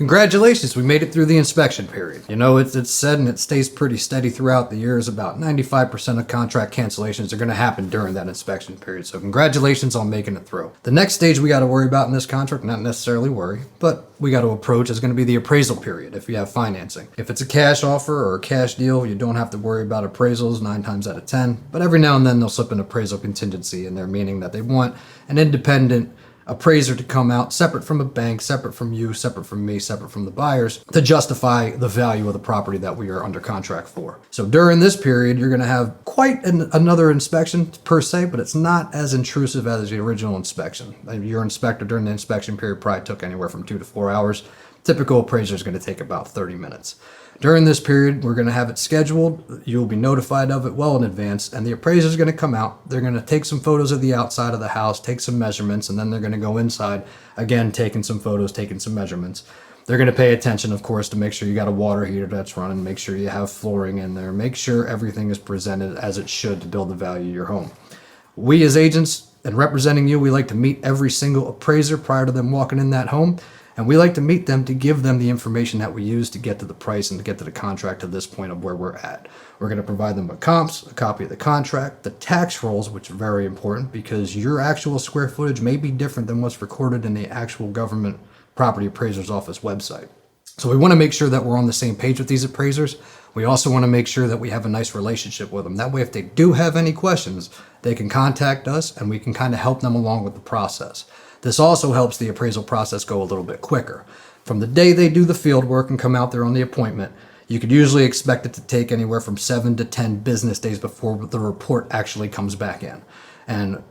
Congratulations, we made it through the inspection period. You know, it's said and it stays pretty steady throughout the years. About 95% of contract cancellations are going to happen during that inspection period. So congratulations on making it through. The next stage we got to worry about in this contract, not necessarily worry, but we got to approach is going to be the appraisal period if you have financing. If it's a cash offer or a cash deal, you don't have to worry about appraisals 9 times out of 10. But every now and then they'll slip an appraisal contingency in there, meaning that they want an independent appraiser to come out separate from a bank, separate from you, separate from me, separate from the buyers to justify the value of the property that we are under contract for. So during this period, you're going to have quite another inspection per se, but it's not as intrusive as the original inspection. Your inspector during the inspection period probably took anywhere from 2 to 4 hours. Typical appraiser is going to take about 30 minutes. During this period, we're going to have it scheduled. You'll be notified of it well in advance, and the appraiser is going to come out. They're going to take some photos of the outside of the house, take some measurements, and then they're going to go inside, again, taking some photos, taking some measurements. They're going to pay attention, of course, to make sure you got a water heater that's running, make sure you have flooring in there, make sure everything is presented as it should to build the value of your home. We as agents and representing you, we like to meet every single appraiser prior to them walking in that home. And we like to meet them to give them the information that we use to get to the price and to get to the contract to this point of where we're at. We're going to provide them with comps, a copy of the contract, the tax rolls, which are very important because your actual square footage may be different than what's recorded in the actual government property appraiser's office website. So we want to make sure that we're on the same page with these appraisers. We also want to make sure that we have a nice relationship with them. That way, if they do have any questions, they can contact us and we can kind of help them along with the process. This also helps the appraisal process go a little bit quicker. From the day they do the field work and come out there on the appointment, you could usually expect it to take anywhere from 7 to 10 business days before the report actually comes back in. And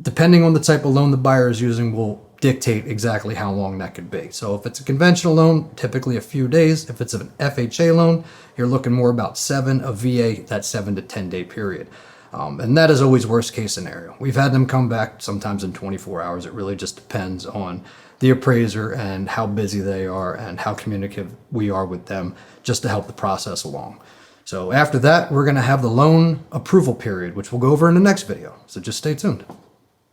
depending on the type of loan the buyer is using will dictate exactly how long that could be. So if it's a conventional loan, typically a few days. If it's an FHA loan, you're looking more about 7, a VA, that 7 to 10 day period. And that is always worst case scenario. We've had them come back sometimes in 24 hours. It really just depends on the appraiser and how busy they are and how communicative we are with them just to help the process along. So after that, we're going to have the loan approval period, which we'll go over in the next video. So just stay tuned.